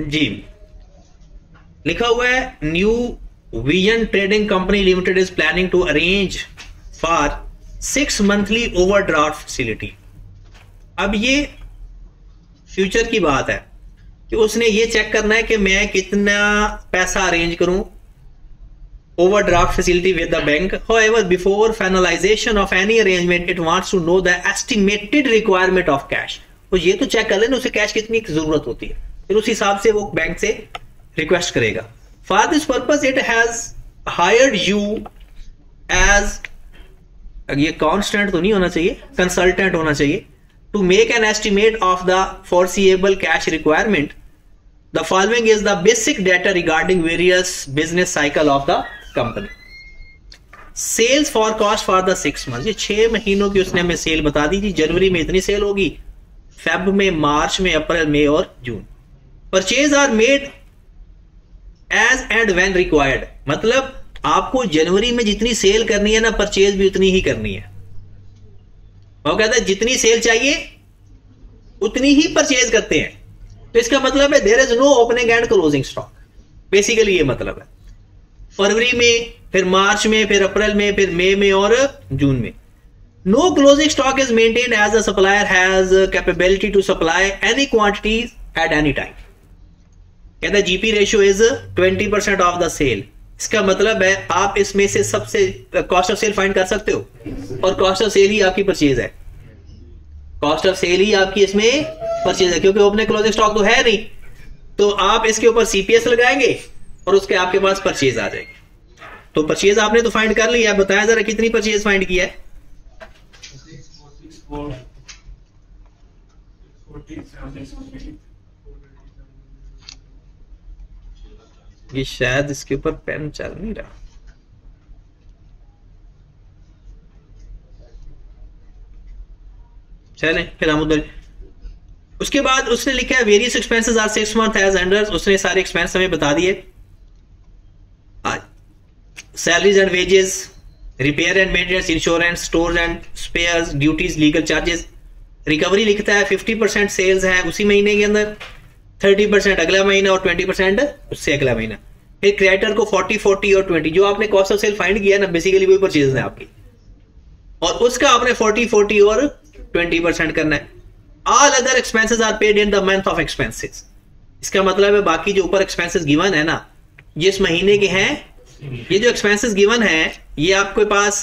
जी लिखा हुआ है new vision trading company limited is planning to arrange for 6 monthly overdraft facility. अब ये फ्यूचर की बात है कि उसने ये चेक करना है कि मैं कितना पैसा अरेंज करूं overdraft facility with the bank. However, before finalization of any arrangement, it wants to know the estimated requirement of cash. तो ये तो चेक कर लेना उसे कैश कितनी जरूरत होती है, फिर उस हिसाब से वो बैंक से रिक्वेस्ट करेगा। For this purpose, it has hired you as, ये कांस्टेंट तो नहीं होना चाहिए, कंसल्टेंट होना चाहिए, to make an estimate of the foreseeable cash requirement. The following is the basic data regarding various business cycle of the company. Sales forecast for the 6 month, ये 6 महीनों की उसने हमें सेल बता दी थी। जनवरी में इतनी सेल होगी, फेब में, मार्च में, अप्रैल, मई और जून। Purchase are made as and when required, मतलब आपको जनवरी में जितनी सेल करनी है ना, परचेज भी उतनी ही करनी है। वो कहता है जितनी सेल चाहिए उतनी ही परचेज करते हैं। तो इसका मतलब है there is no opening and closing stock, basically ये मतलब है। फरवरी में, फिर मार्च में, फिर अप्रैल में, फिर मई में और जून में। No closing stock is maintained as the supplier has capability to supply any quantities at any time. कहता है GP ratio is 20% of the sale. इसका मतलब है आप इसमें से सबसे कॉस्ट ऑफ सेल फाइंड कर सकते हो, और कॉस्ट ऑफ सेल ही आपकी परचेज है। कॉस्ट ऑफ सेल ही आपकी इसमें परचेज है, क्योंकि ओपनिंग क्लोजिंग स्टॉक तो है नहीं। तो आप इसके ऊपर सीपीएस लगाएंगे और उसके आपके पास परचेज आ जाएगी। तो परचेज आपने तो फाइंड कर लिया, बताया जरा कितनी परचेज फाइंड किया है। ये शायद इसके ऊपर पेन चल नहीं रहा। चलें फिर हम उधर। उसके बाद उसने लिखा है various expenses are 6 month as under. उसने सारे एक्सपेंस हमें बता दिए। Salaries and wages, repair and maintenance, insurance, stores and spares, duties, legal charges. Recovery लिखता है 50% सेल्स है उसी महीने के अंदर, 30% अगला महीना और 20% उससे अगला महीना। फिर क्रेडिटर को 40, 40 और 20, जो आपने कॉस्ट ऑफ सेल फाइंड किया ना, बेसिकली वही परचेज है आपकी, और उसका आपने 40, 40 और 20% करना है। All other expenses are paid in the month of expenses. इसका मतलब है बाकी जो ऊपर एक्सपेंसेस गिवन है ना, जिस महीने के हैं, ये जो एक्सपेंसेस गिवन है ये आपके पास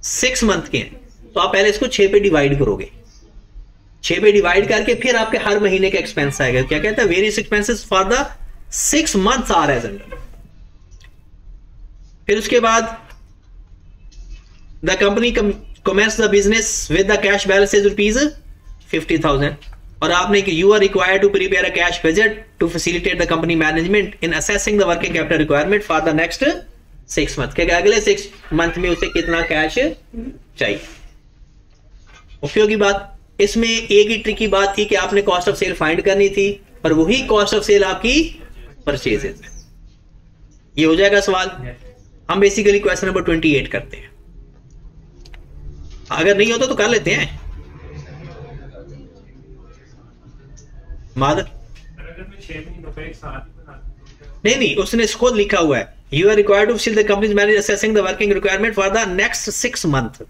6 मंथ के हैं। तो आप पहले इसको 6 पे डिवाइड करोगे, 6 पे डिवाइड करके फिर आपके हर महीने का एक्सपेंस आएगा। क्या कहता है various expenses for the 6 months are as under. फिर उसके बाद the company commence the business with the cash balance is ₹50,000, और आपने कि you are required to prepare a cash budget to facilitate the company management in assessing the working capital requirement for the next 6 month. क्या अगले 6 month में उसे कितना cash चाहिए। उपयोगी बात इसमें एक ही ट्रिकी बात थी कि आपने कॉस्ट ऑफ सेल फाइंड करनी थी, और वही कॉस्ट ऑफ सेल आपकी परचेजेस है। ये हो जाएगा सवाल। हम बेसिकली क्वेश्चन नंबर 28 करते हैं। अगर नहीं होता तो कर लेते हैं। मादर नहीं, उसने खुद लिखा हुआ है you are required to facilitate the company's manage assessing the working requirement for the next 6 month.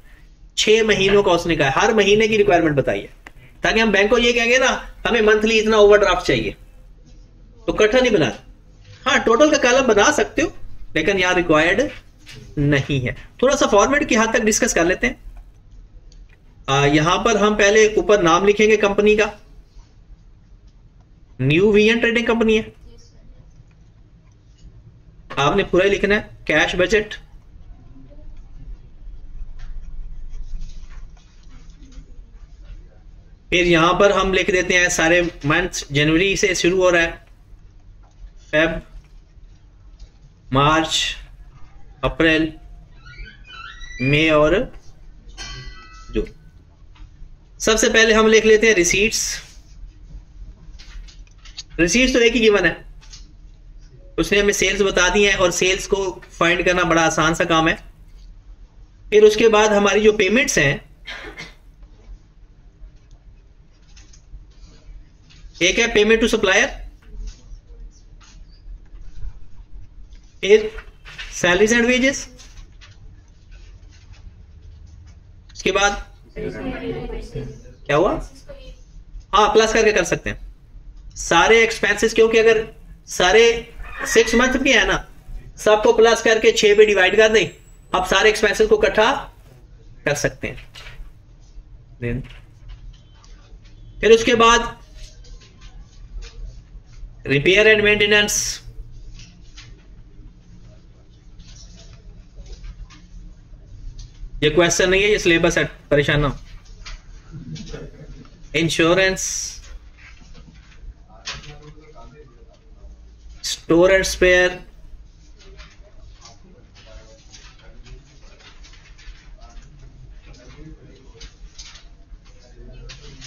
6 महीनों का उसने कहा, हर महीने की रिक्वायरमेंट बताइए, ताकि हम बैंक को ये कहेंगे ना हमें मंथली इतना ओवरड्राफ्ट चाहिए, तो इकट्ठा नहीं बना। हाँ, टोटल का कॉलम बना सकते हो, लेकिन यहां रिक्वायर्ड नहीं है। थोड़ा सा फॉर्मेट की हद तक डिस्कस कर लेते हैं। यहां पर हम पहले ऊपर नाम लिखेंगे कंपनी का, न्यू विजन ट्रेडिंग कंपनी है। आपने पूरा ही लिखना है, कैश बजट, फिर यहां पर हम लिख देते हैं सारे मंथ। जनवरी से शुरू हो रहा है, फेब, मार्च, अप्रैल, मई और जून। सबसे पहले हम लिख लेते हैं रिसीट्स। रिसीट्स तो एक ही गिवन है, उसने हमें सेल्स बता दी है, और सेल्स को फाइंड करना बड़ा आसान सा काम है। फिर उसके बाद हमारी जो पेमेंट्स हैं, एक है पेमेंट टू सप्लायर, फिर सैलरीज एंड वेजेस, उसके बाद क्या हुआ, हाँ प्लस करके कर सकते हैं सारे एक्सपेंसेस, क्योंकि अगर सारे 6 मंथ के है ना, सबको प्लस करके 6 पे डिवाइड कर दें, अब सारे एक्सपेंसेस को इकट्ठा कर सकते हैं। फिर उसके बाद रिपेयर एंड मेंटेनेंस, ये क्वेश्चन नहीं है, ये सिलेबस है, परेशान ना हो। Insurance, store and spare,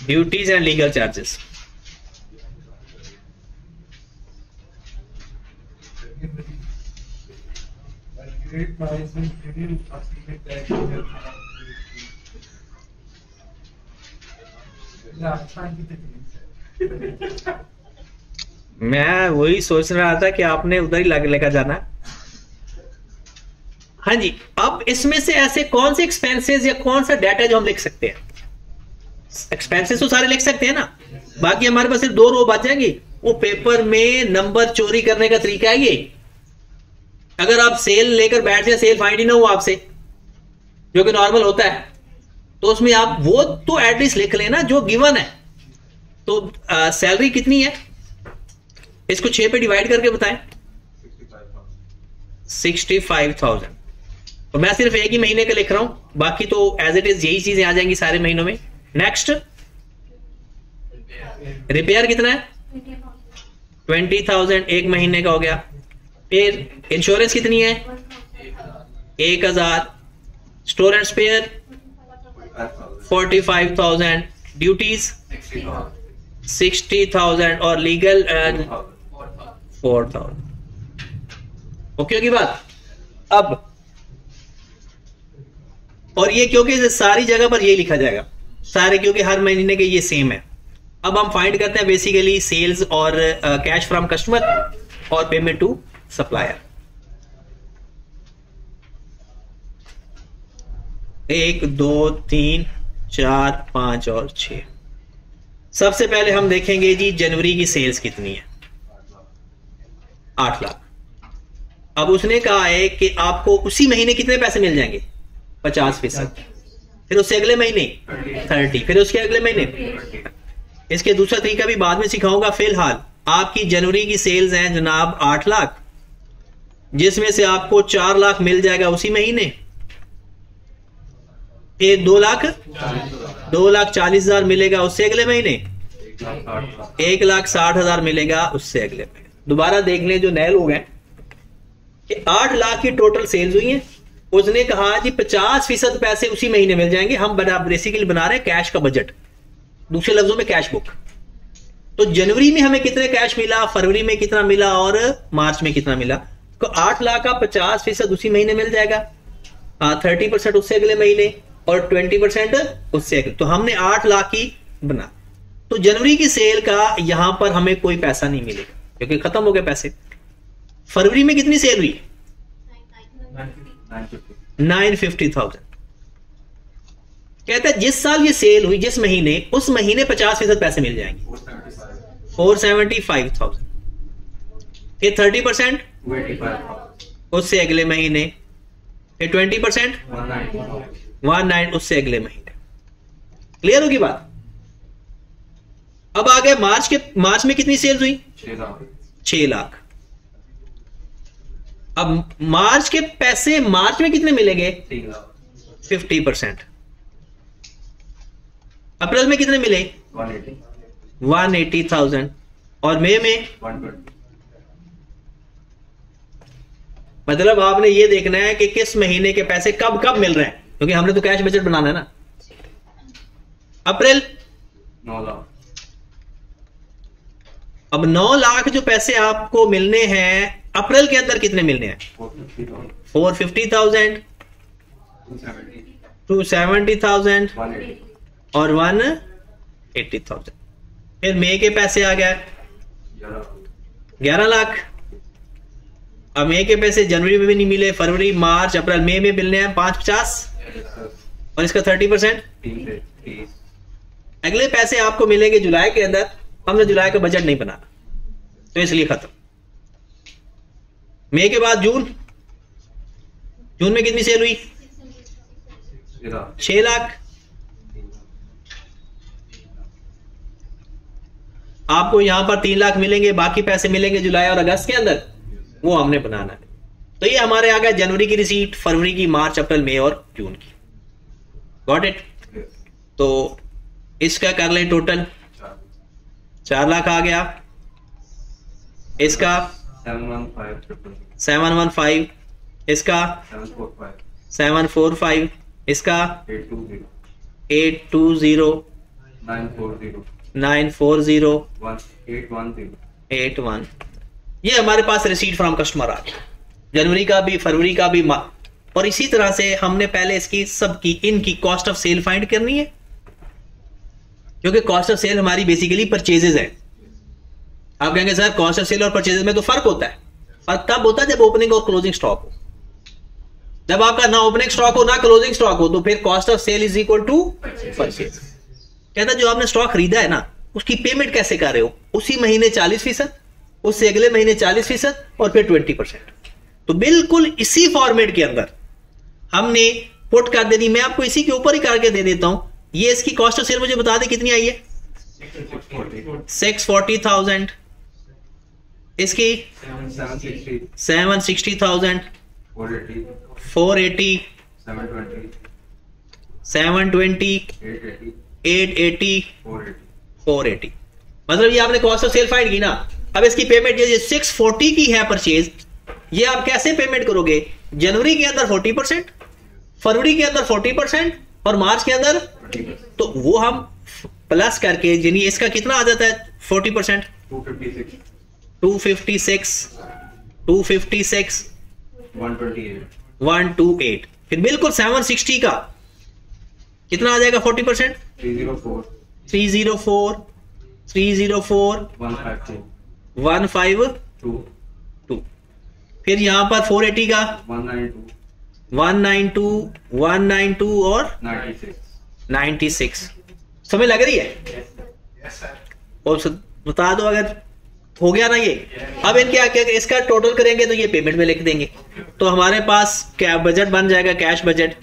duties and legal charges. मैं वही सोच रहा था कि आपने उधर ही लेकर जाना। हाँ जी, अब इसमें से ऐसे कौन से एक्सपेंसेस या कौन सा डाटा जो हम लिख सकते हैं? एक्सपेंसेस तो सारे लिख सकते हैं ना, बाकी हमारे पास सिर्फ 2 रो बच जाएंगी। वो पेपर में नंबर चोरी करने का तरीका है ये। अगर आप सेल लेकर बैठ जाए, सेल फाइंड ही ना हो आपसे, जो कि नॉर्मल होता है, तो उसमें आप वो तो एटलीस्ट लिख लेना जो गिवन है। तो सैलरी कितनी है, इसको 6 पे डिवाइड करके बताएं। 65,000। तो मैं सिर्फ एक ही महीने का लिख रहा हूं, बाकी तो एज इट इज यही चीजें आ जाएंगी सारे महीनों में। नेक्स्ट, रिपेयर कितना है? 20,000 एक महीने का हो गया। फिर इंश्योरेंस कितनी है? 1,000। Store and spare 45,000। ड्यूटीज 60,000 और लीगल 4,000। ओके की बात। अब और ये क्योंकि सारी जगह पर ये लिखा जाएगा सारे, क्योंकि हर महीने के ये सेम है। अब हम फाइंड करते हैं बेसिकली सेल्स और कैश फ्रॉम कस्टमर और पेमेंट टू सप्लायर। 1 2 3 4 5 और 6। सबसे पहले हम देखेंगे जी जनवरी की सेल्स कितनी है। 8 लाख। अब उसने कहा है कि आपको उसी महीने कितने पैसे मिल जाएंगे? 50%। फिर उससे अगले महीने 30, फिर उसके अगले महीने। इसके दूसरा तरीका भी बाद में सिखाऊंगा। फिलहाल आपकी जनवरी की सेल्स हैं जनाब 8 लाख, जिसमें से आपको 4 लाख मिल जाएगा उसी महीने। फिर 2,40,000 मिलेगा उससे अगले महीने। 1,60,000 मिलेगा उससे अगले महीने। दोबारा देख लें जो नए लोग हैं कि 8 लाख की टोटल सेल्स हुई है। उसने कहा जी 50% पैसे उसी महीने मिल जाएंगे। हम बेसिकली बना रहे हैं कैश का बजट, दूसरे लफ्जों में कैश बुक। तो जनवरी में हमें कितने कैश मिला, फरवरी में कितना मिला और मार्च में कितना मिला। तो 8 लाख का 50% उसी महीने मिल जाएगा, 30% उससे अगले महीने और 20% उससे अगले। तो हमने 8 लाख की बना। तो जनवरी की सेल का यहां पर हमें कोई पैसा नहीं मिलेगा क्योंकि खत्म हो गए पैसे। फरवरी में कितनी सेल हुई? 950,000। कहता है जिस साल ये सेल हुई, जिस महीने, उस महीने 50% पैसे मिल जाएंगे, 475,000। फिर 30% उससे अगले महीने, फिर 20% 19 उससे अगले महीने। क्लियर होगी बात? अब आ गए मार्च में कितनी सेल्स हुई? 6 लाख। अब मार्च के पैसे मार्च में कितने मिलेंगे? 50%। अप्रैल में कितने मिले? 180,000। और मई में? मतलब आपने ये देखना है कि किस महीने के पैसे कब कब मिल रहे हैं, क्योंकि हमने तो कैश बजट बनाना है ना। अप्रैल 9 लाख। अब 9 लाख जो पैसे आपको मिलने हैं अप्रैल के अंदर कितने मिलने हैं? 450,000, 270,000 और 180,000। फिर मई के पैसे आ गए 11 लाख। अब मई के पैसे जनवरी में भी नहीं मिले, फरवरी मार्च अप्रैल मई में मिलने हैं 550 और इसका 30%। अगले पैसे आपको मिलेंगे जुलाई के अंदर। हमने जुलाई का बजट नहीं बनाना तो इसलिए खत्म। मई के बाद जून, जून में कितनी सेल हुई? 6 लाख। आपको यहां पर 3 लाख मिलेंगे, बाकी पैसे मिलेंगे जुलाई और अगस्त के अंदर, वो हमने बनाना है। तो ये हमारे आ गया जनवरी की रिसीट, फरवरी की, मार्च अप्रैल मई और जून की। Got it? तो इसका कर लें टोटल 4 लाख आ गया, इसका 715, इसका 745, इसका 820, 940, 81। ये हमारे पास रिसीट फ्रॉम कस्टमर आ गया, जनवरी का भी, फरवरी का भी। और इसी तरह से हमने पहले इसकी सबकी इनकी कॉस्ट ऑफ सेल फाइंड करनी है, क्योंकि कॉस्ट ऑफ सेल हमारी बेसिकली परचेजेज है। आप कहेंगे सर कॉस्ट ऑफ सेल और परचेजेज में तो फर्क होता है। फर्क तब होता है जब ओपनिंग और क्लोजिंग स्टॉक हो। जब आपका ना ओपनिंग स्टॉक हो ना क्लोजिंग स्टॉक हो तो फिर cost of sale is equal to purchase. कहता जो आपने स्टॉक खरीदा है ना, उसकी पेमेंट कैसे कर रहे हो? उसी महीने 40%, उससे अगले महीने 40% और फिर 20%। तो बिल्कुल इसी फॉर्मेट के अंदर हमने पुट कर देनी। मैं आपको इसी के ऊपर ही करके दे देता हूं। ये इसकी कॉस्ट ऑफ सेल मुझे बता दे कितनी आई है? 640,000। इसकी 760,000, 480, 720, 880, 480। मतलब ये आपने कॉस्ट ऑफ सेल फाइंड की ना। अब इसकी पेमेंट ये 640 की है परचेज, ये आप कैसे पेमेंट करोगे? जनवरी के अंदर 40%, फरवरी के अंदर 40% और मार्च के अंदर। तो वो हम प्लस करके, यानी इसका कितना आ जाता है 40%? 256, 128। फिर बिल्कुल 760 का कितना आ जाएगा 40%? 304, 152। फिर यहां पर 480 का 192 और 96। समझ लग रही है? और बता दो अगर हो गया ना ये। अब इनके आगे इसका टोटल करेंगे तो ये पेमेंट में लिख देंगे, तो हमारे पास क्या बजट बन जाएगा? Cash budget.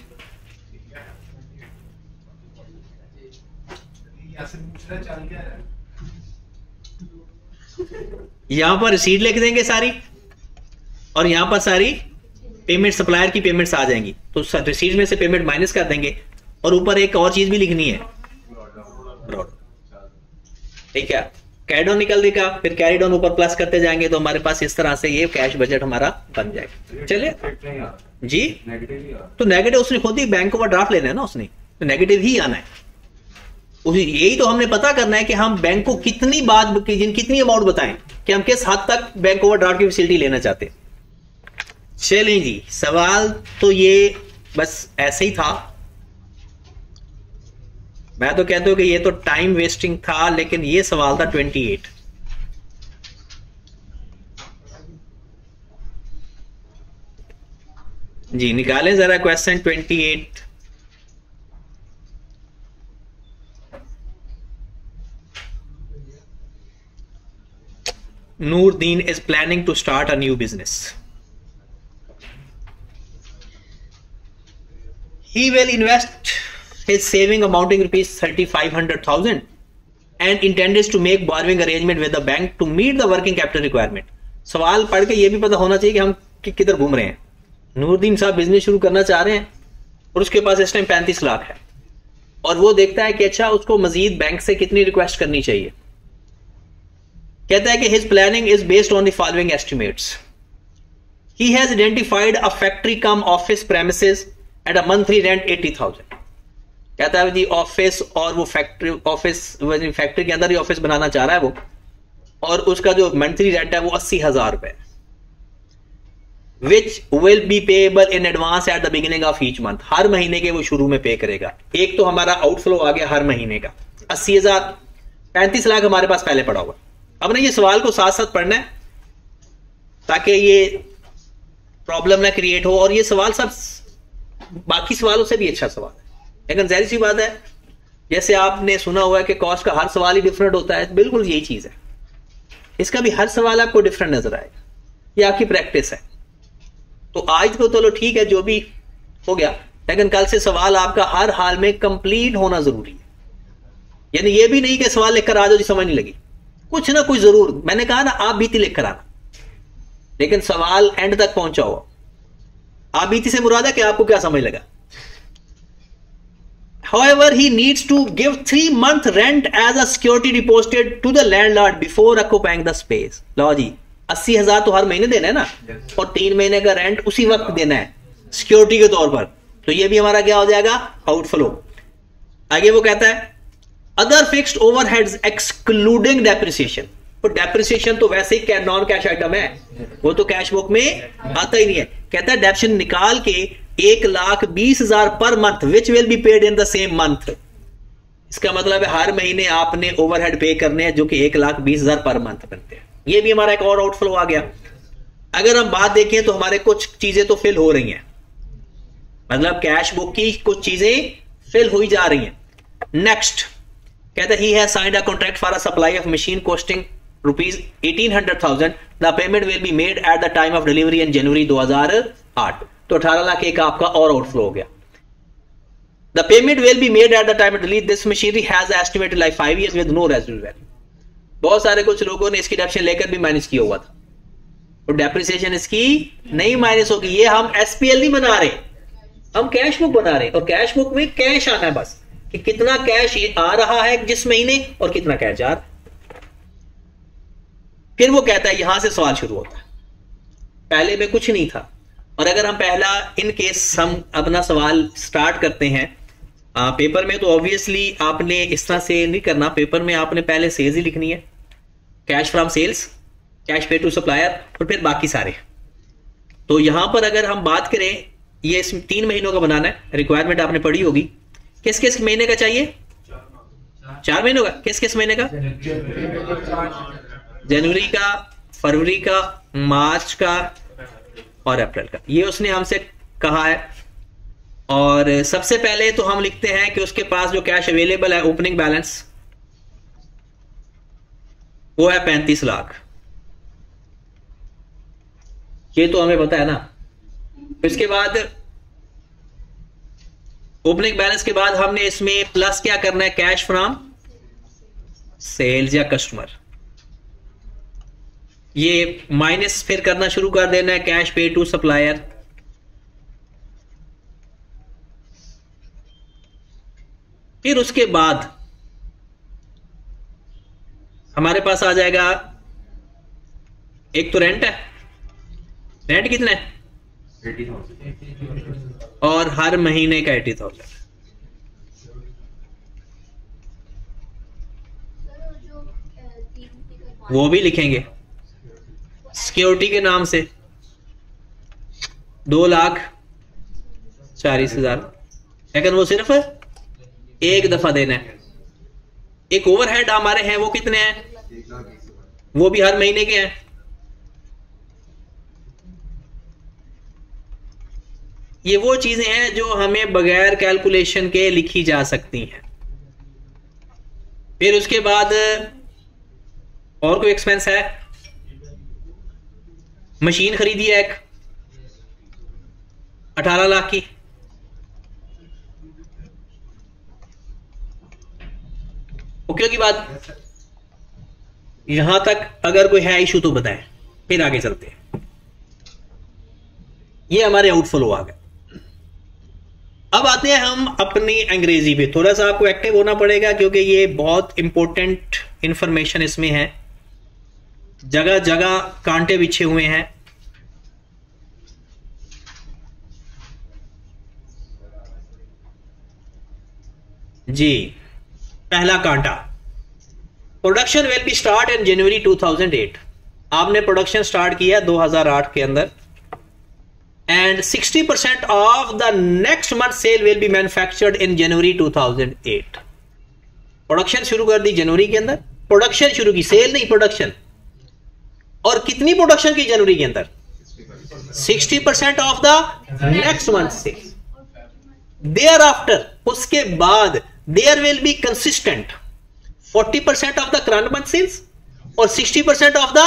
यहां पर रिसीट लिख देंगे सारी, और यहां पर सारी पेमेंट, सप्लायर की पेमेंट्स आ जाएंगी। तो रिसीट में से पेमेंट माइनस कर देंगे, और ऊपर एक और चीज भी लिखनी है, ठीक है। कैरिड ऑन निकल देगा, फिर कैरिड ऑन ऊपर प्लस करते जाएंगे, तो हमारे पास इस तरह से ये कैश बजट हमारा बन जाएगा। चलिए जी, तो नेगेटिव उसने खुद ही बैंक ओवर ड्राफ्ट लेना है ना, उसने तो नेगेटिव ही आना है। यही तो हमने पता करना है कि हम बैंक को कितनी बात, कितनी अमाउंट बताएं कि हम किस हद तक बैंक ओवर ड्राफ्ट की फैसिलिटी लेना चाहते हैं। चलें जी, सवाल तो ये बस ऐसे ही था। मैं तो कहता हूं कि ये तो टाइम वेस्टिंग था, लेकिन ये सवाल था 28। जी निकालें जरा question 28। Noordin is planning to start a new business. He will invest his saving amounting rupees 3,500,000 and intends to make borrowing arrangement with the bank to meet the working capital requirement. सवाल पढ़ के ये भी पता होना चाहिए कि हम किधर घूम रहे हैं। नूरदीन साहब बिजनेस शुरू करना चाह रहे हैं और उसके पास इस टाइम 35 लाख है, और वो देखता है कि अच्छा उसको मजीद बैंक से कितनी रिक्वेस्ट करनी चाहिए। कहता है कि his planning is based on the following estimates. He has identified a factory cum office premises at a monthly rent 80,000. कहता है जी ऑफिस, और वो फैक्ट्री ऑफिस, फैक्ट्री के अंदर ही ऑफिस बनाना चाह रहा है वो, और उसका जो मंथली रेंट है वो 80,000 रुपए, which will be payable in advance at the beginning of each month. हर महीने के वो शुरू में पे करेगा। एक तो हमारा आउटफ्लो आ गया हर महीने का 80,000, 35 लाख हमारे पास पहले पड़ा हुआ। अब ना ये सवाल को साथ साथ पढ़ना है ताकि ये प्रॉब्लम ना क्रिएट हो, और ये सवाल सब बाकी सवालों से भी अच्छा सवाल है। लेकिन जाहिर सी बात है, जैसे आपने सुना हुआ है कि कॉस्ट का हर सवाल ही डिफरेंट होता है, बिल्कुल यही चीज है। इसका भी हर सवाल आपको डिफरेंट नजर आएगा, ये आपकी प्रैक्टिस है। तो आज तो चलो ठीक है, जो भी हो गया, लेकिन कल से सवाल आपका हर हाल में कंप्लीट होना जरूरी है। यानी ये भी नहीं कि सवाल लिखकर आ जाओ जी समझ नहीं लगी, कुछ ना कुछ जरूर, मैंने कहा ना आप बीती लिखकर आना, लेकिन सवाल एंड तक पहुंचाओ। आप बीती से मुराद है कि आपको क्या समझ लगा। However, he needs to give 3 month rent as a security deposit to the landlord before occupying the space. लो जी, 80,000 तो हर महीने देना है ना, और 3 महीने का रेंट उसी वक्त देना है सिक्योरिटी के तौर पर। तो ये भी हमारा क्या हो जाएगा, आउटफ्लो। आगे वो कहता है other fixed overheads excluding depreciation. तो डेप्रिसिएशन तो वैसे ही नॉन कैश आइटम है, वो तो कैश बुक में आता ही नहीं है। कहता है डेप्रिसिएशन निकाल के 1,20,000 per month which will be paid in the same month. इसका मतलब है हर महीने आपने ओवरहेड पे करने हैं जो कि 1,20,000 पर मंथ बनते हैं। ये भी हमारा एक और आउटफ्लो आ गया। अगर हम बात देखें तो हमारे कुछ चीजें तो फिल हो रही हैं, मतलब कैश बुक की कुछ चीजें फिल हुई जा रही हैं। नेक्स्ट कहता है he has signed a contract for a supply of machine costing ₹1800,000। The payment will be made at the time of delivery in January 2008। तो 18 लाख एक आपका और आउटफ्लो हो गया। The payment will be made at the time of delivery. This machinery has estimated life 5 years with no residual value. बहुत सारे कुछ लोगों ने इसकी डेप्रिसिएशन लेकर भी माइनस किया हुआ था, तो डेप्रिसिएशन इसकी नहीं माइनस होगी। ये हम एसपीएल नहीं बना रहे, हम कैश बुक बना रहे हैं, और कैश बुक में कैश आना है बस, कि कितना कैश आ रहा है जिस महीने और कितना कैश जा रहा है। फिर वो कहता है यहां से सवाल शुरू होता है, पहले में कुछ नहीं था। और अगर हम पहला इन केस हम अपना सवाल स्टार्ट करते हैं पेपर में, तो ऑब्वियसली आपने इस तरह से नहीं करना। पेपर में आपने पहले सेल्स ही लिखनी है, कैश फ्रॉम सेल्स, कैश पे टू सप्लायर, और फिर बाकी सारे। तो यहां पर अगर हम बात करें, ये 3 महीनों का बनाना है, रिक्वायरमेंट आपने पढ़ी होगी। किस किस महीने का चाहिए? 4 महीनों का। किस किस महीने का? जनवरी का, फरवरी का, मार्च का और अप्रैल का। ये उसने हमसे कहा है। और सबसे पहले तो हम लिखते हैं कि उसके पास जो कैश अवेलेबल है, ओपनिंग बैलेंस, वो है 35 लाख। ये तो हमें पता है ना। इसके बाद ओपनिंग बैलेंस के बाद हमने इसमें प्लस क्या करना है, कैश फ्रॉम सेल्स या कस्टमर। ये माइनस फिर करना शुरू कर देना है, कैश पे टू सप्लायर। फिर उसके बाद हमारे पास आ जाएगा, एक तो रेंट है, रेंट कितना है 80,000 और हर महीने का 80,000। वो भी लिखेंगे सिक्योरिटी के नाम से 2,40,000, लेकिन वो सिर्फ एक दफा देना है। एक ओवरहेड हमारे हैं, वो कितने हैं, वो भी हर महीने के हैं। ये वो चीजें हैं जो हमें बगैर कैलकुलेशन के लिखी जा सकती हैं। फिर उसके बाद और कोई एक्सपेंस है, मशीन खरीदी है एक 18 लाख की, ओके की बात। यहां तक अगर कोई है इशू तो बताएं, फिर आगे चलते हैं। ये हमारे आउटफ्लो आ गए। अब आते हैं हम अपनी अंग्रेजी पे। थोड़ा सा आपको एक्टिव होना पड़ेगा क्योंकि ये बहुत इंपॉर्टेंट इंफॉर्मेशन इसमें है, जगह जगह कांटे बिछे हुए हैं। जी, पहला कांटा, production will be start in January 2008। आपने प्रोडक्शन स्टार्ट किया 2008 के अंदर, and 60% of the next month sale will be manufactured in January 2008। Production शुरू कर दी जनवरी के अंदर, प्रोडक्शन शुरू की, सेल नहीं प्रोडक्शन। और कितनी प्रोडक्शन की जनवरी के अंदर? 60% of the next month sales. Thereafter, उसके बाद there will be consistent 40% of the current month sales और 60% of the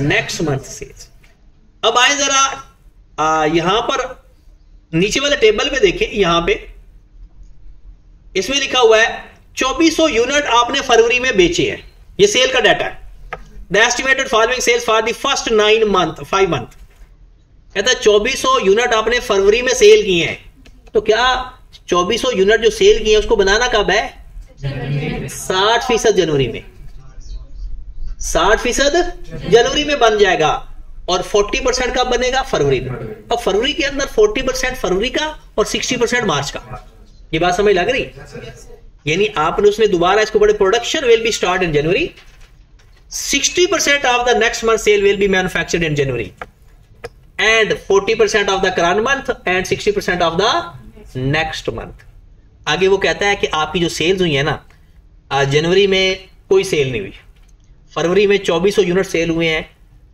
next month sales. अब आए जरा यहां पर नीचे वाले टेबल पे देखें, यहां पे इसमें लिखा हुआ है 2400 यूनिट आपने फरवरी में बेचे हैं, ये सेल का डाटा है। The estimated following sales for the first 5 month. कहता है 2400 यूनिट आपने फरवरी में सेल किए हैं, तो क्या 2400 यूनिट जो सेल किए हैं उसको बनाना कब है? 60% जनवरी में, 60% जनवरी में बन जाएगा। और 40% कब बनेगा? फरवरी में। अब फरवरी के अंदर 40% फरवरी का और 60% मार्च का। ये बात समझ लग रही? यानी आपने उसमें दोबारा इसको बड़े, production will be start in January, 60% of the next month sale will be manufactured in January and 40% of the current month and 60% of the next month. आगे वो कहता है कि आपकी जो सेल्स हुई है ना, जनवरी में कोई सेल नहीं हुई, फरवरी में 2400 यूनिट सेल हुए हैं,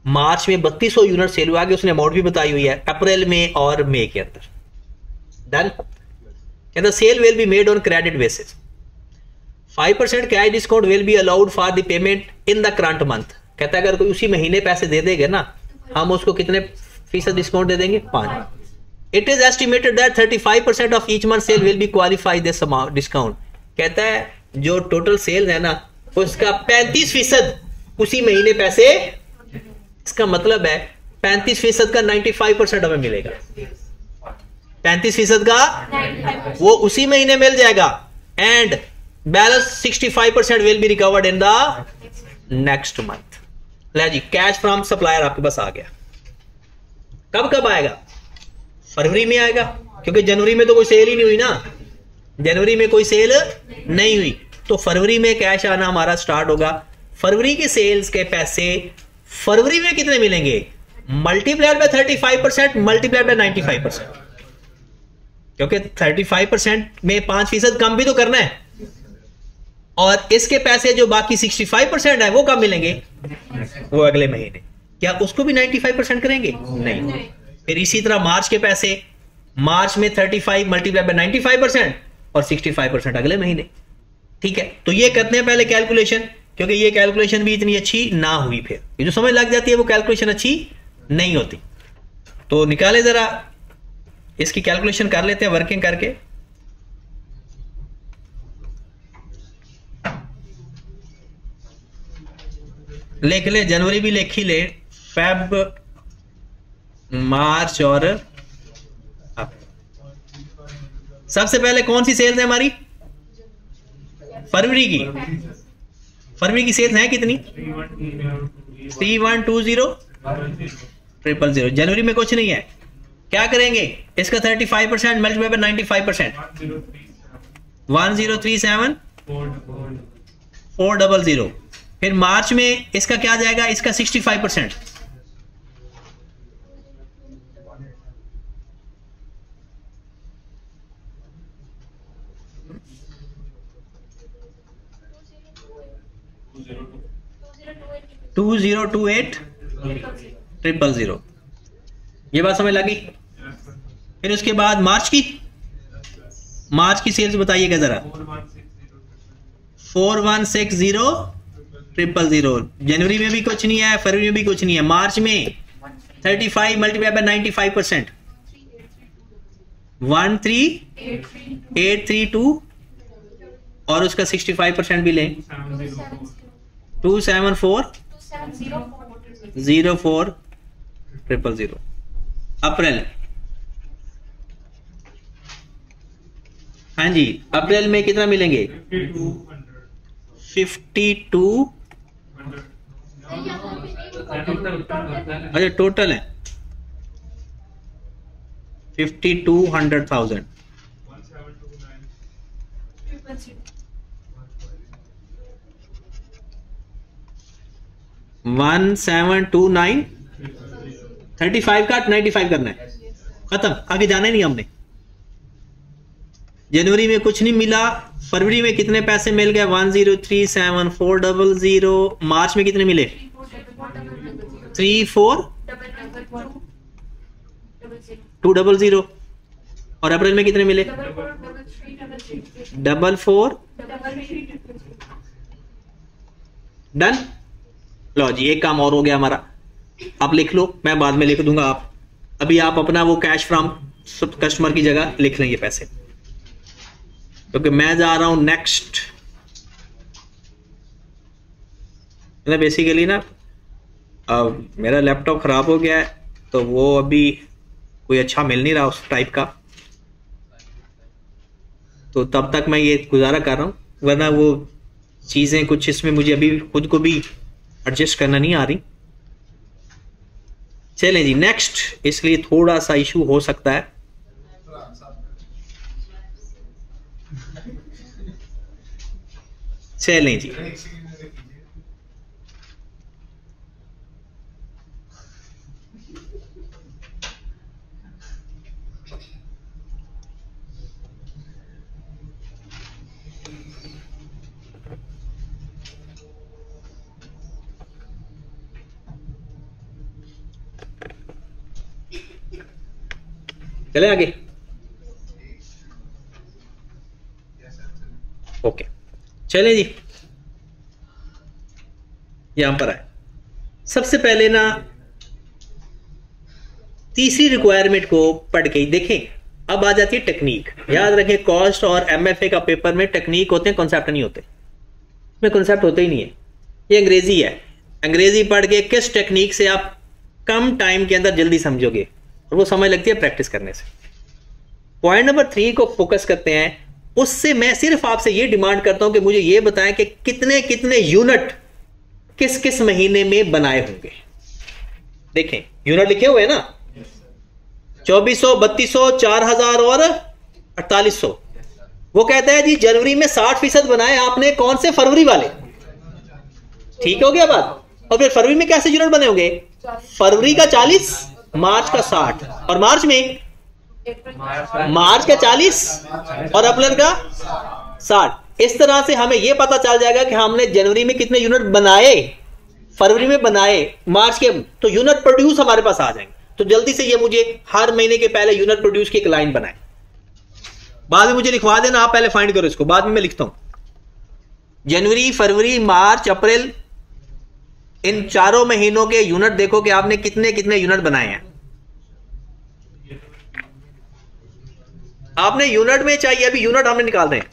मार्च में 3200 यूनिट सेल हुआ, आगे उसने अमाउंट भी बताई हुई है, अप्रैल में और मई के अंदर। डन। कहता sale will be made on credit basis, 5% cash discount will be allowed for the payment in the current month. कहता है अगर कोई उसी महीने पैसे दे देगा ना, हम उसको कितने फीसद डिस्काउंट दे देंगे? 5। It is estimated that 35% of each month sale will be qualify this amount discount. कहता है जो टोटल सेल है ना, उसका 35% उसी महीने पैसे, इसका मतलब है 35% का 95% हमें मिलेगा, 35% का वो उसी महीने मिल जाएगा and balance 65% will be recovered in the next month. ले जी, कैश फ्रॉम सप्लायर आपके पास आ गया। कब कब आएगा? फरवरी में आएगा, क्योंकि जनवरी में तो कोई सेल ही नहीं हुई ना, जनवरी में कोई सेल नहीं हुई, तो फरवरी में कैश आना हमारा स्टार्ट होगा। फरवरी के सेल्स के पैसे फरवरी में कितने मिलेंगे? मल्टीप्लाइड बाय 35%, मल्टीप्लाइड बाय 95%, क्योंकि 35% में 5% कम भी तो करना है। और इसके पैसे जो बाकी 65% है वो कब मिलेंगे? वो अगले महीने। क्या उसको भी 95% करेंगे? नहीं। फिर इसी तरह मार्च के पैसे, मार्च में 35 मल्टीप्लाई बाय 95% और 65% अगले महीने। ठीक है, तो ये करते हैं पहले कैलकुलेशन, क्योंकि ये कैलकुलेशन भी इतनी अच्छी ना हुई, फिर ये जो समझ लग जाती है वो कैलकुलेशन अच्छी नहीं होती। तो निकाले जरा, इसकी कैलकुलेशन कर लेते हैं वर्किंग करके। लिख ले, जनवरी भी लिख ही ले, फेब, मार्च और सबसे पहले कौन सी सेल्स है हमारी? फरवरी की। फरवरी की सेल्स है कितनी? 3120,000। जनवरी में कुछ नहीं है, क्या करेंगे? इसका 35% मल्टीप्लाई बाय 95%, 1037,400। फिर मार्च में इसका क्या जाएगा? इसका 65%, $2028,000। ये बात समझ लगी? फिर उसके बाद मार्च की सेल्स बताइएगा जरा। 4160,000। जनवरी में भी कुछ नहीं है, फरवरी में भी कुछ नहीं है, मार्च में 35 मल्टीप्लाई बाय 95%, 13832 और उसका 65% भी लें, 274,04,000। अप्रैल, हाँ जी, अप्रैल में कितना मिलेंगे? 52। अच्छा टोटल है 52,100,000। 1729। 35 का 95 करना है, खत्म, आगे जाना ही नहीं हमने। जनवरी में कुछ नहीं मिला, फरवरी में कितने पैसे मिल गए 1037400, मार्च में कितने मिले 34200 और अप्रैल में कितने मिले 44 डन। लो जी एक काम और हो गया हमारा, आप लिख लो, मैं बाद में लिख दूंगा, आप अभी आप अपना वो कैश फ्रॉम कस्टमर की जगह लिख लेंगे पैसे, क्योंकि मैं जा रहा हूं नेक्स्ट। बेसिकली ना मेरा लैपटॉप खराब हो गया है, तो वो अभी कोई अच्छा मिल नहीं रहा उस टाइप का, तो तब तक मैं ये गुजारा कर रहा हूं, वरना वो चीजें कुछ इसमें मुझे अभी खुद को भी एडजस्ट करना नहीं आ रही। चलें जी नेक्स्ट, इसलिए थोड़ा सा इशू हो सकता है। चलें जी, चले आगे। ओके चले जी, यहां पर आए। सबसे पहले ना तीसरी रिक्वायरमेंट को पढ़ के देखें। अब आ जाती है टेक्निक। याद रखें कॉस्ट और एमएफए का पेपर में टेक्निक होते हैं, कॉन्सेप्ट नहीं होते। इसमें कॉन्सेप्ट होते ही नहीं है, ये अंग्रेजी है। अंग्रेजी पढ़ के किस टेक्निक से आप कम टाइम के अंदर जल्दी समझोगे, और वो समय लगती है प्रैक्टिस करने से। पॉइंट नंबर 3 को फोकस करते हैं। उससे मैं सिर्फ आपसे ये डिमांड करता हूं कि मुझे ये बताएं कि कितने कितने यूनिट किस किस महीने में बनाए होंगे। देखें यूनिट लिखे हुए हैं ना, 2400, 3200, 4000 और 4800। वो कहता है जी जनवरी में 60% बनाए आपने, कौन से, फरवरी वाले। ठीक हो गया बात। और फिर फरवरी में कैसे यूनिट बने होंगे, फरवरी का 40, मार्च का 60, और मार्च में मार्च का 40 और अप्रैल का 60। इस तरह से हमें यह पता चल जाएगा कि हमने जनवरी में कितने यूनिट बनाए, फरवरी में बनाए, मार्च के, तो यूनिट प्रोड्यूस हमारे पास आ जाएंगे। तो जल्दी से ये मुझे हर महीने के पहले यूनिट प्रोड्यूस की एक लाइन बनाए, बाद में मुझे लिखवा देना, आप पहले फाइंड करो इसको, बाद में मैं लिखता हूं। जनवरी, फरवरी, मार्च, अप्रैल, इन चारों महीनों के यूनिट देखो कि आपने कितने कितने यूनिट बनाए हैं। आपने यूनिट में चाहिए, अभी यूनिट हमने निकाल रहे हैं,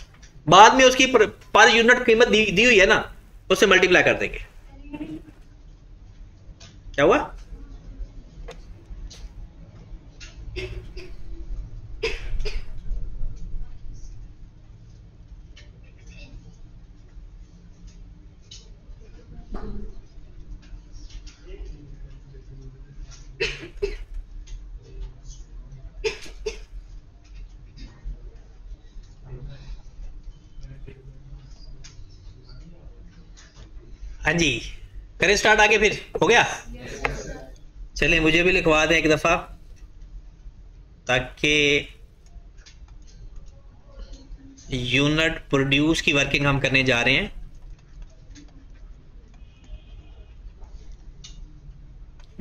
बाद में उसकी पर यूनिट कीमत दी हुई है ना, उससे मल्टीप्लाई कर देंगे। क्या हुआ, हाँ जी करें स्टार्ट, आगे फिर हो गया। चलिए मुझे भी लिखवा दें एक दफा, ताकि यूनिट प्रोड्यूस की वर्किंग हम करने जा रहे हैं।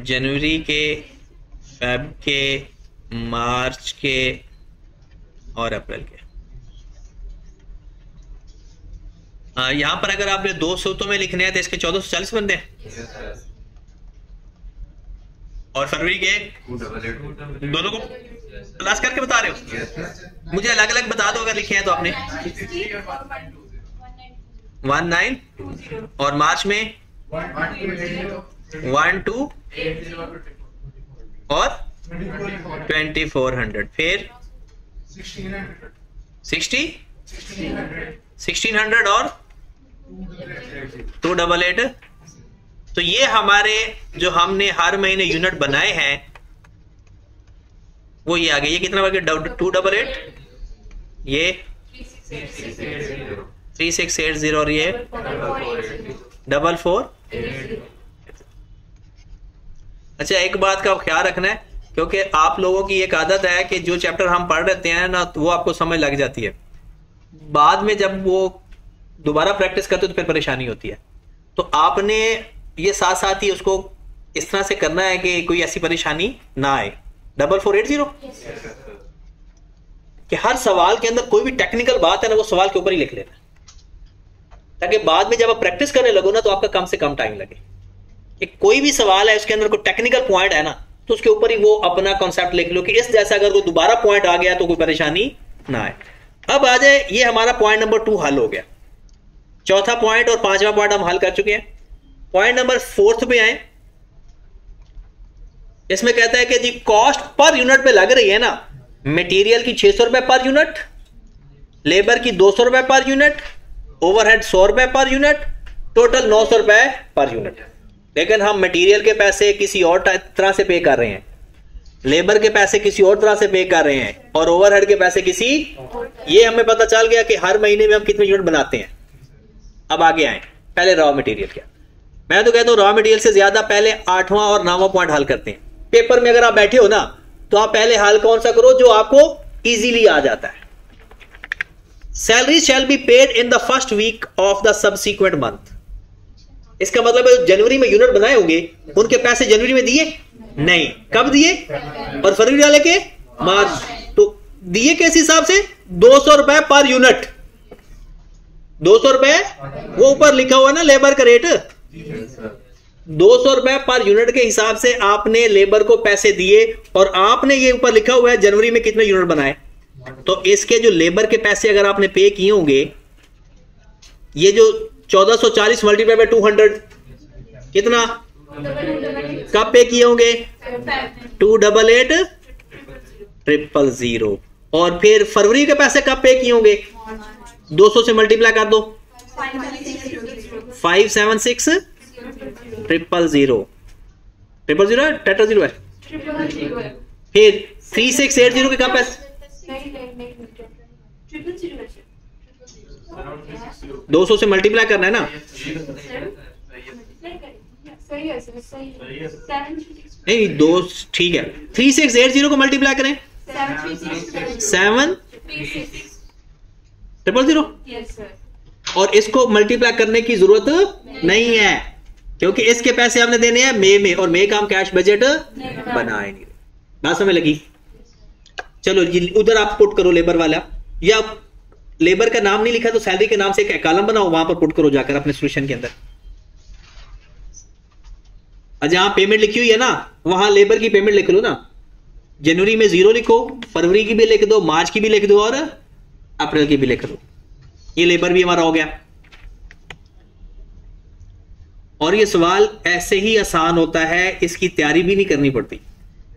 जनवरी के, फेब के, मार्च के और अप्रैल के। यहां पर अगर आपने 2 सूत्रों में लिखने हैं तो इसके 1440 बनते हैं, और फरवरी के दोनों को प्लस करके बता रहे हो। मुझे अलग अलग बता दो अगर लिखे हैं तो आपने। 19 और मार्च में 12 और 2400, फिर 1600 और 288। तो ये हमारे जो हमने हर महीने यूनिट बनाए हैं वो ये आ गए। ये कितना बन गया, 288, ये 3680 और ये 44। अच्छा एक बात का ख्याल रखना है, क्योंकि आप लोगों की एक आदत है कि जो चैप्टर हम पढ़ रहे हैं ना, तो वो आपको समझ लग जाती है। बाद में जब वो दोबारा प्रैक्टिस करते हो तो फिर परेशानी होती है। तो आपने ये साथ साथ ही उसको इस तरह से करना है कि कोई ऐसी परेशानी ना आए। 4480 कि हर सवाल के अंदर कोई भी टेक्निकल बात है ना, वो सवाल के ऊपर ही लिख लेना, ताकि बाद में जब आप प्रैक्टिस करने लगो ना तो आपका कम से कम टाइम लगे। कि कोई भी सवाल है उसके अंदर कोई टेक्निकल पॉइंट है ना, तो उसके ऊपर ही वो अपना कॉन्सेप्ट लिख लो कि इस जैसा अगर वो दोबारा पॉइंट आ गया तो कोई परेशानी ना आए। अब आ जाए, ये हमारा पॉइंट नंबर 2 हल हो गया। चौथा पॉइंट और पांचवा पॉइंट हम हल कर चुके हैं। पॉइंट नंबर 4 पे आए। इसमें कहता है कि जी कॉस्ट पर यूनिट पे लग रही है ना, मटेरियल की 600 रुपए पर यूनिट, लेबर की 200 रुपए पर यूनिट, ओवरहेड 100 रुपए पर यूनिट, टोटल 900 रुपए पर यूनिट। लेकिन हम मटेरियल के पैसे किसी और तरह से पे कर रहे हैं, लेबर के पैसे किसी और तरह से पे कर रहे हैं, और ओवरहेड के पैसे किसी, ये हमें पता चल गया कि हर महीने में हम कितने यूनिट बनाते हैं। अब आगे आए, पहले रॉ मटेरियल क्या। मैं तो कहता हूं रॉ मटेरियल से ज्यादा पहले 8वां और 9वां पॉइंट हल करते हैं। पेपर में अगर आप बैठे हो ना तो आप पहले हल कौन सा करो जो आपको इजीली आ जाता है। Salary shall be paid in the first week of the subsequent month. इसका मतलब है जनवरी में यूनिट बनाए होंगे, उनके पैसे जनवरी में दिए नहीं, कब दिए, और फरवरी वाले के मार्च। तो दिए किस हिसाब से, 200 रुपए पर यूनिट। 200 रुपए वो ऊपर लिखा हुआ ना लेबर का रेट, 200 रुपए पर यूनिट के हिसाब से आपने लेबर को पैसे दिए, और आपने ये ऊपर लिखा हुआ है जनवरी में कितने यूनिट बनाए। तो इसके जो लेबर के पैसे अगर आपने पे किए होंगे, ये जो 1440 मल्टीप्लाई बाय 200 कितना, कब पे किए होंगे, 288000। और फिर फरवरी के पैसे कब पे किए होंगे, 200 से मल्टीप्लाई कर दो, 576000। 000 टेट्रा जीरो है। फिर 3680 के कब पैसे, 200 से मल्टीप्लाई करना है ना, नहीं दो, ठीक है। 3680 को मल्टीप्लाई करें 7000, और इसको मल्टीप्लाई करने की जरूरत नहीं है क्योंकि इसके पैसे हमने देने हैं मई में, और मई का हम कैश बजट बनाए नहीं। बात समझ लगी। चलो उधर आप पुट करो लेबर वाला, या लेबर का नाम नहीं लिखा तो सैलरी के नाम से एक कॉलम बनाओ, वहां पर पुट करो जाकर अपने सॉल्यूशन के अंदर। जहां पेमेंट लिखी हुई है ना वहां लेबर की पेमेंट लिख लो ना, जनवरी में 0 लिखो, फरवरी की भी लिख दो, मार्च की भी लिख दो, और अप्रैल की भी लिख दो। ये लेबर भी हमारा हो गया। और ये सवाल ऐसे ही आसान होता है, इसकी तैयारी भी नहीं करनी पड़ती।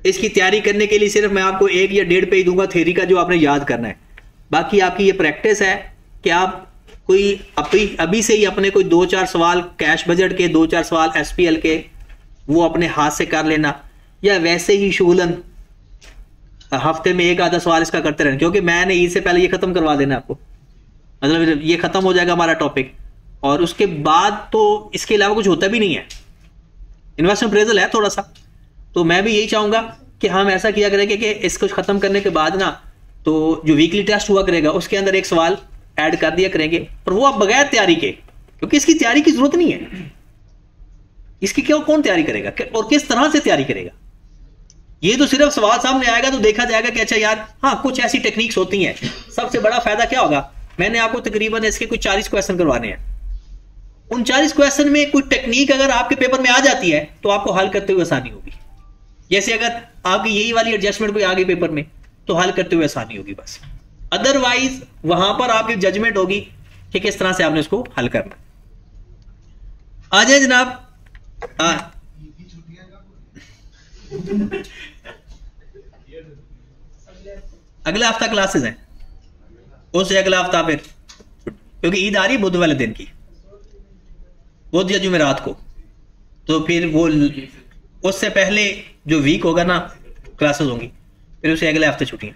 इसकी तैयारी करने के लिए सिर्फ मैं आपको 1 या 1.5 पेज दूंगा थ्योरी का, जो आपने याद करना है। बाकी आपकी ये प्रैक्टिस है कि आप कोई अभी से ही अपने कोई 2-4 सवाल कैश बजट के, 2-4 सवाल एसपीएल के, वो अपने हाथ से कर लेना, या वैसे ही शुगलन हफ्ते में 1 आधा सवाल इसका करते रहना, क्योंकि मैंने ईद से पहले ये खत्म करवा देना आपको। मतलब ये खत्म हो जाएगा हमारा टॉपिक, और उसके बाद तो इसके अलावा कुछ होता भी नहीं है। इन्वेस्टमेंट अप्रेजल है थोड़ा सा, तो मैं भी यही चाहूंगा कि हम ऐसा किया करेंगे कि इसको खत्म करने के बाद ना, तो जो वीकली टेस्ट हुआ करेगा उसके अंदर एक सवाल ऐड कर दिया करेंगे, और वो आप बगैर तैयारी के, क्योंकि इसकी तैयारी की जरूरत नहीं है। इसकी क्यों, कौन तैयारी करेगा और किस तरह से तैयारी करेगा। ये तो सिर्फ सवाल सामने आएगा तो देखा जाएगा कि अच्छा यार हाँ कुछ ऐसी टेक्निक्स होती हैं। सबसे बड़ा फायदा क्या होगा, मैंने आपको तकरीबन इसके कुछ 40 क्वेश्चन करवाने हैं। उन 40 क्वेश्चन में कोई टेक्निक अगर आपके पेपर में आ जाती है तो आपको हल करते हुए आसानी होगी। जैसे अगर आपकी यही वाली एडजस्टमेंट कोई आगे पेपर में, तो हल करते हुए आसानी होगी बस। अदरवाइज वहां पर आपकी जजमेंट होगी कि किस तरह से आपने उसको हल करना। आ जाए जनाब। अगला हफ्ता क्लासेस हैं, उससे अगला हफ्ता फिर, क्योंकि ईद आ रही है बुध वाले दिन की, बुध या जुमेरात को, तो फिर वो उससे पहले जो वीक होगा ना क्लासेस होंगी, फिर उसे अगले हफ्ते छुट्टियां।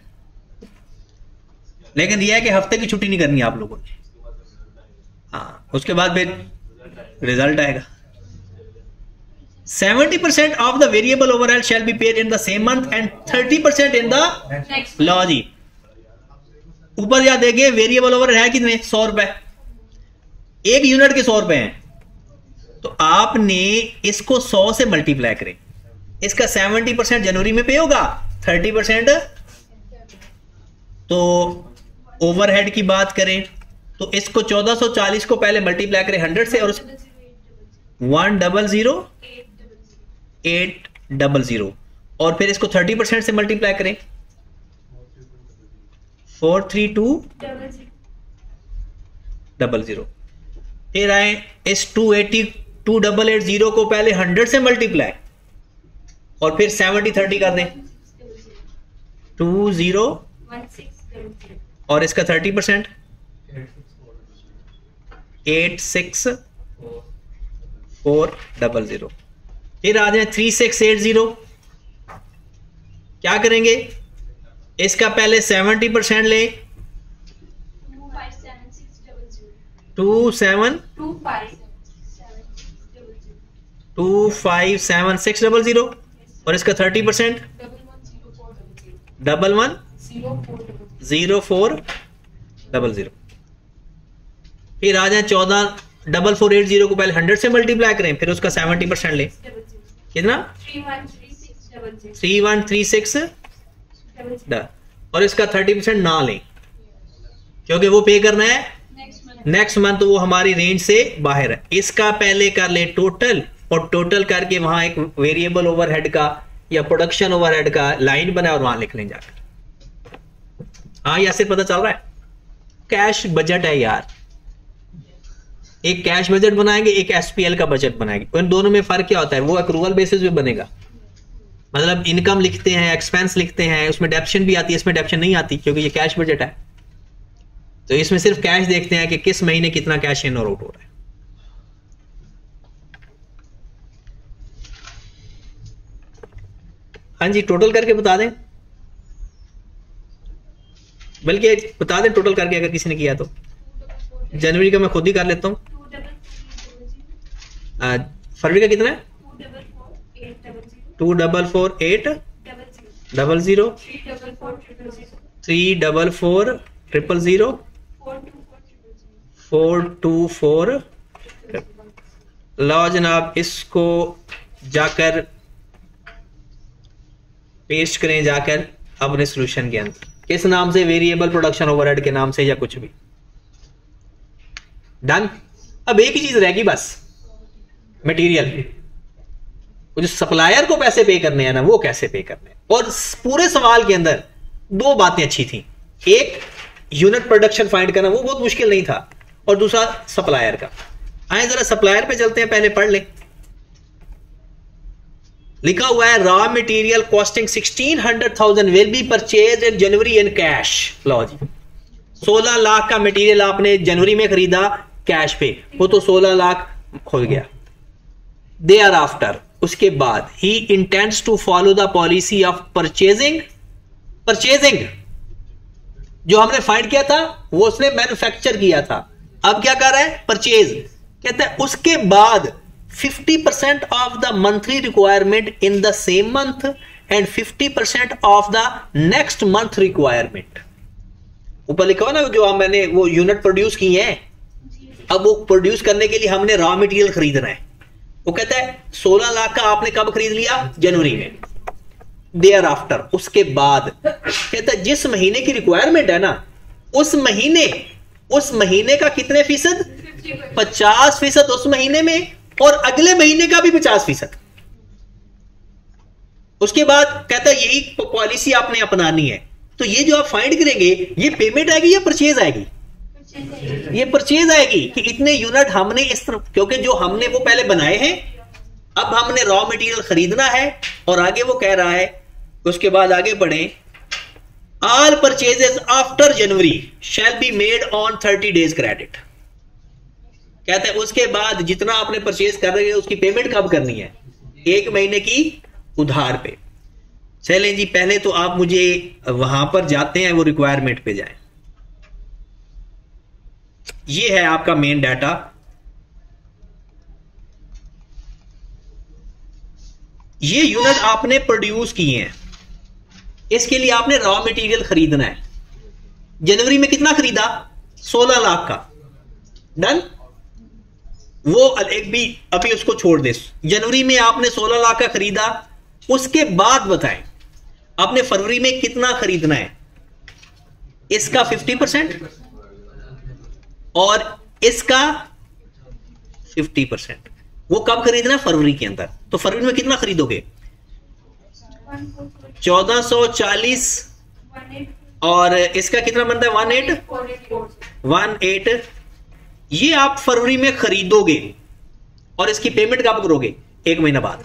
लेकिन यह है कि हफ्ते की छुट्टी नहीं करनी आप लोगों ने। हाँ, उसके बाद फिर रिजल्ट आएगा। 70% of the variable overhead shall be paid in the same month and 30% in the लो जी ऊपर या देंगे वेरिएबल ओवरहेड है कितने, 100 रुपए, एक यूनिट के 100 रुपए हैं, तो आपने इसको 100 से मल्टीप्लाई करें, इसका 70% जनवरी में पे होगा, 30%, तो ओवरहेड की बात करें तो इसको 1440 को पहले मल्टीप्लाई करें 100 से और 100,800 और फिर इसको 30% से मल्टीप्लाई करें 43200। फिर आए इस 280 को पहले 100 से मल्टीप्लाई और फिर 70-30 कर दें 2016 और इसका 30% 86400। फिर आ जाए 3680, क्या करेंगे, इसका पहले 70% ले 257,600 और इसका 30% 110400। फिर आ जाए 14,480 को पहले 100 से मल्टीप्लाई करें, फिर उसका 70% ले, कितना 3136 और इसका 30% ना लें क्योंकि वो पे करना है नेक्स्ट मंथ, वो हमारी रेंज से बाहर है। इसका पहले कर ले टोटल और टोटल करके वहां एक वेरिएबल ओवरहेड का या प्रोडक्शन ओवरहेड का लाइन बना और वहां लिख लें जाकर। हाँ, यहां से पता चल रहा है कैश बजट है यार, एक कैश बजट बनाएंगे, एक एसपीएल का बजट बनाएंगे। उन दोनों में फर्क क्या होता है, वो एक्रूवल बेसिस पे बनेगा, मतलब इनकम लिखते हैं, एक्सपेंस लिखते हैं, उसमें डेप्शन भी आती है, इसमें डेप्शन नहीं आती क्योंकि ये कैश बजट है। तो इसमें सिर्फ कैश देखते हैं कि किस महीने कितना कैश इन और आउट हो रहा है। हाँ जी, टोटल करके बता दें, बल्कि बता दें टोटल करके अगर किसी ने किया तो। जनवरी का मैं खुद ही कर लेता हूं। फरवरी का कितना है 244,800 344,000 424। लो जनाब, इसको जाकर पेस्ट करें जाकर अपने सॉल्यूशन के अंदर, किस नाम से, वेरिएबल प्रोडक्शन ओवरहेड के नाम से या कुछ भी। डन। अब एक ही चीज रहेगी बस, मटेरियल, जो सप्लायर को पैसे पे करने हैं ना, वो कैसे पे करने हैं। और पूरे सवाल के अंदर दो बातें अच्छी थी, एक यूनिट प्रोडक्शन फाइंड करना, वो बहुत मुश्किल नहीं था, और दूसरा सप्लायर का। आए जरा सप्लायर पे चलते हैं, पहले पढ़ लें। लिखा हुआ है raw material costing 1600,000 will be purchase in January in cash. लो जी, 16 लाख का मटेरियल आपने जनवरी में खरीदा कैश पे, वो तो 16 लाख हो गया। देयर आफ्टर, उसके बाद he intends to follow the policy of purchasing जो हमने फाइंड किया था वो उसने मैन्युफैक्चर किया था, अब क्या कर रहा है, परचेज। कहता है उसके बाद 50% of the monthly requirement in the same month and 50% of the next month requirement. ऊपर लिखा हुआ ना, जो मैंने वो यूनिट प्रोड्यूस किए हैं, अब वो प्रोड्यूस करने के लिए हमने रॉ मटेरियल खरीदना है। वो कहता है 16 लाख का आपने कब खरीद लिया, जनवरी में। देयर आफ्टर, उसके बाद कहता है जिस महीने की रिक्वायरमेंट है ना, उस महीने का कितने फीसद, 50% उस महीने में, और अगले महीने का भी 50%। उसके बाद कहता है यही पॉलिसी आपने अपनानी है। तो ये जो आप फाइंड करेंगे, ये पेमेंट आएगी या परचेज आएगी, ये परचेज आएगी कि इतने यूनिट हमने इस तरह, क्योंकि जो हमने वो पहले बनाए हैं, अब हमने रॉ मटेरियल खरीदना है। और आगे वो कह रहा है, उसके बाद आगे बढ़े, all purchases after January shall be made on 30 days credit. कहते हैं उसके बाद जितना आपने परचेज कर रहे हैं उसकी पेमेंट कब करनी है, 1 महीने की उधार पे। चलें जी, पहले तो आप मुझे वहां पर जाते हैं, वो रिक्वायरमेंट पे जाएं। ये है आपका मेन डाटा। ये यूनिट आपने प्रोड्यूस किए हैं, इसके लिए आपने रॉ मटेरियल खरीदना है। जनवरी में कितना खरीदा? 16 लाख का। डन। वो एक भी अभी उसको छोड़ दे। जनवरी में आपने 16 लाख का खरीदा, उसके बाद बताएं आपने फरवरी में कितना खरीदना है? इसका 50% और इसका 50%। वो कब खरीदना है? फरवरी के अंदर। तो फरवरी में कितना खरीदोगे? 1440 और इसका कितना बनता है? 18 ये आप फरवरी में खरीदोगे और इसकी पेमेंट कब करोगे? 1 महीना बाद।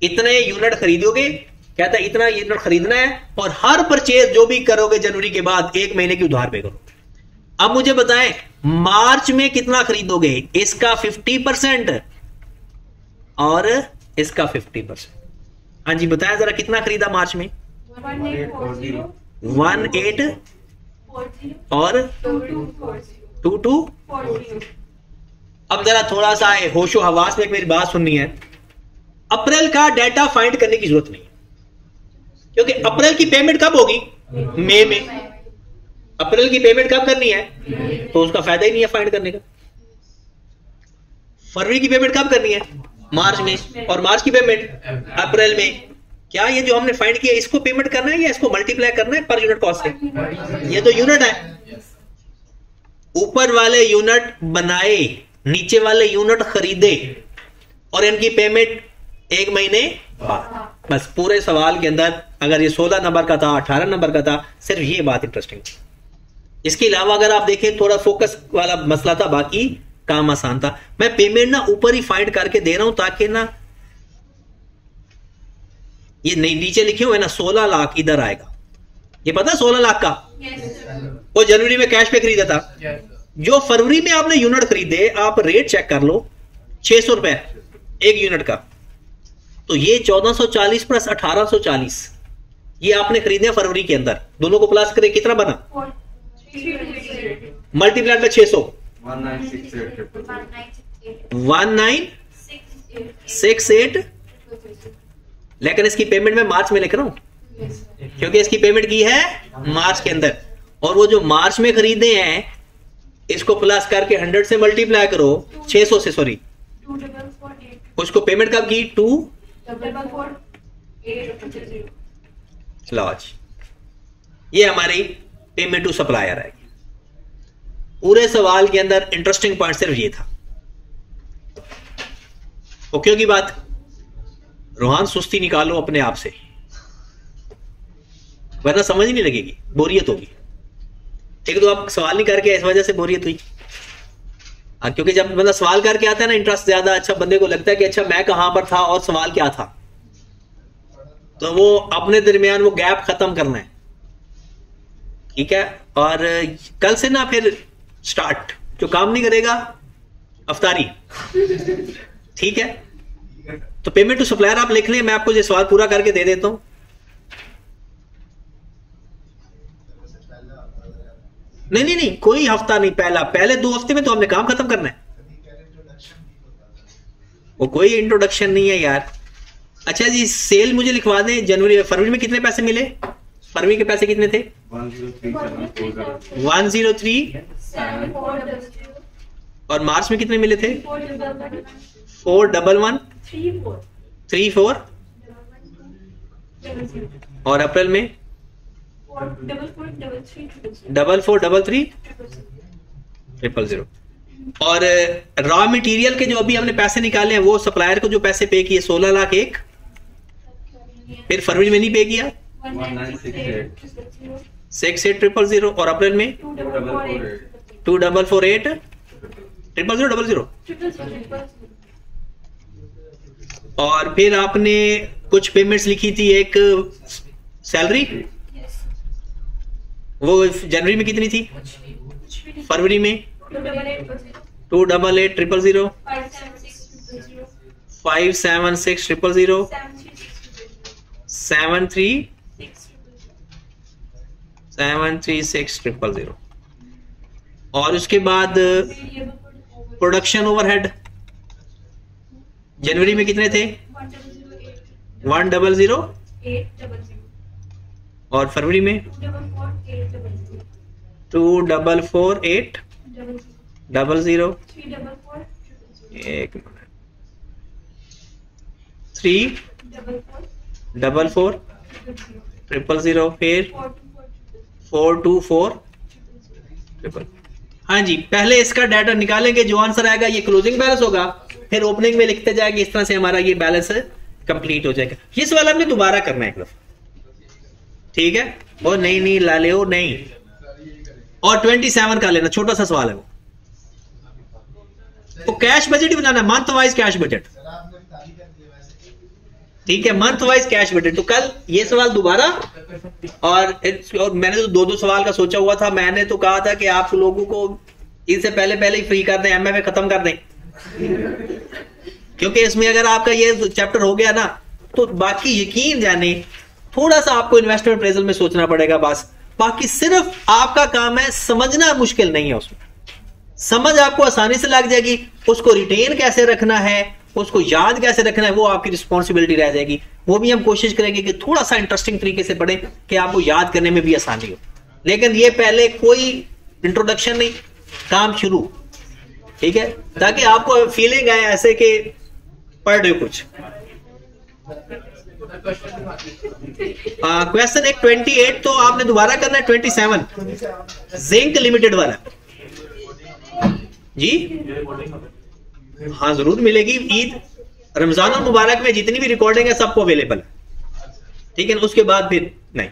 इतने यूनिट खरीदोगे, कहता है इतना यूनिट खरीदना है और हर परचेज जो भी करोगे जनवरी के बाद 1 महीने की उधार पे करो। अब मुझे बताएं मार्च में कितना खरीदोगे? इसका 50% और इसका 50%। हाँ जी बताया जरा कितना खरीदा मार्च में? 18 और 22। अब जरा थोड़ा सा होशो हवास में मेरी बात सुननी है। अप्रैल का डाटा फाइंड करने की जरूरत नहीं, क्योंकि अप्रैल की पेमेंट कब होगी? मई में। अप्रैल की पेमेंट कब करनी है? तो उसका फायदा ही नहीं है फाइंड करने का। फरवरी की पेमेंट कब करनी है? मार्च में। और मार्च की पेमेंट अप्रैल में। क्या ये जो हमने फाइंड किया इसको पेमेंट करना है या इसको मल्टीप्लाई करना है पर यूनिट कॉस्ट से? ये तो यूनिट है। ऊपर वाले यूनिट बनाए, नीचे वाले यूनिट खरीदे और इनकी पेमेंट 1 महीने बाद। बस पूरे सवाल के अंदर अगर ये 16 नंबर का था, 18 नंबर का था, सिर्फ ये बात इंटरेस्टिंग। इसके अलावा अगर आप देखें थोड़ा फोकस वाला मसला था, बाकी काम आसान था। मैं पेमेंट ना ऊपर ही फाइंड करके दे रहा हूं ताकि ना ये नीचे लिखे हुए ना 16 लाख इधर आएगा। ये पता 16 लाख का वो जनवरी में कैश पे खरीदा था। जो फरवरी में आपने यूनिट खरीदे, आप रेट चेक कर लो, 600 रुपए एक यूनिट का। तो ये 1440 प्लस 1840 ये आपने खरीदे फरवरी के अंदर। दोनों को प्लस करें कितना बना? Multiplied by 600 1968। लेकिन इसकी पेमेंट मैं मार्च में लिख रहा हूं क्योंकि इसकी पेमेंट की है मार्च के अंदर। और वो जो मार्च में खरीदे हैं इसको प्लस करके 100 से मल्टीप्लाई करो, 600 से, सॉरी, उसको पेमेंट कब की? 244,800। लॉज ये हमारी पेमेंट टू सप्लायर है। पूरे सवाल के अंदर इंटरेस्टिंग पॉइंट सिर्फ ये था। ओके की बात। रोहान सुस्ती निकालो अपने आप से, वरना समझ ही नहीं लगेगी, बोरियत होगी। एक तो आप सवाल नहीं करके इस वजह से बोरियत हुई। क्योंकि जब बंदा सवाल करके आता है ना, इंटरेस्ट ज्यादा, अच्छा बंदे को लगता है कि अच्छा मैं कहां पर था और सवाल क्या था, तो वो अपने दरमियान वो गैप खत्म करना है। ठीक है। और कल से ना फिर स्टार्ट, जो काम नहीं करेगा अफ्तारी। ठीक है। तो पेमेंट टू सप्लायर आप लिख लें, मैं आपको ये सवाल पूरा करके दे देता हूं। नहीं, कोई हफ्ता नहीं, पहले 2 हफ्ते में तो हमने काम खत्म करना है। वो कोई इंट्रोडक्शन नहीं है यार। अच्छा जी, सेल मुझे लिखवा दें। फरवरी में कितने पैसे मिले? फरवरी के पैसे कितने थे? 103। और मार्च में कितने मिले थे? 41134। और अप्रैल में 443300। और रॉ मटेरियल के जो अभी हमने पैसे निकाले हैं, वो सप्लायर को जो पैसे पे किए 16 लाख एक, फिर फरवरी में नहीं पे किया 168,000 और अप्रैल में 2448,000। और फिर आपने कुछ पेमेंट्स लिखी थी, एक सैलरी, वो जनवरी में कितनी थी? फरवरी में 288,000, 576,000, 736,000। और उसके बाद प्रोडक्शन ओवरहेड जनवरी में कितने थे? 100,800। और फरवरी में 244800, 34400, फिर 42400। हाँ जी, पहले इसका डाटा निकालेंगे, जो आंसर आएगा ये क्लोजिंग बैलेंस होगा, फिर ओपनिंग में लिखते जाएंगे, इस तरह से हमारा ये बैलेंस कंप्लीट हो जाएगा। ये सवाल हमने दोबारा करना है एक दफा, ठीक है? और नहीं ला ले नहीं, और 27 का लेना, छोटा सा सवाल है वो। तो कैश बजट ही बनाना, मंथ वाइज कैश बजट, ठीक है? Month wise cash budget. तो कल ये सवाल दोबारा, और मैंने तो दो सवाल का सोचा हुआ था। मैंने तो कहा था कि आप लोगों को इससे पहले ही फ्री कर दें, एमएफए खत्म कर दें, क्योंकि इसमें अगर आपका ये चैप्टर हो गया ना तो बाकी यकीन जाने थोड़ा सा आपको इन्वेस्टमेंट अप्रेजल में सोचना पड़ेगा बस। बाकी सिर्फ आपका काम है, समझना मुश्किल नहीं है उसमें, समझ आपको आसानी से लग जाएगी। उसको रिटेन कैसे रखना है, उसको याद कैसे रखना है, वो आपकी रिस्पॉन्सिबिलिटी रह जाएगी। वो भी हम कोशिश करेंगे कि थोड़ा सा इंटरेस्टिंग तरीके से पढ़ें कि आपको याद करने में भी आसानी हो। लेकिन ये पहले कोई इंट्रोडक्शन नहीं, काम शुरू, ठीक है? ताकि आपको फीलिंग आए ऐसे कि पढ़ रहे हो कुछ। क्वेश्चन एक 28 तो आपने दोबारा करना है। 27 जिंक लिमिटेड वाला जी, हाँ जरूर मिलेगी। ईद रमजान और मुबारक में जितनी भी रिकॉर्डिंग है सबको अवेलेबल है, ठीक है? उसके बाद फिर नहीं।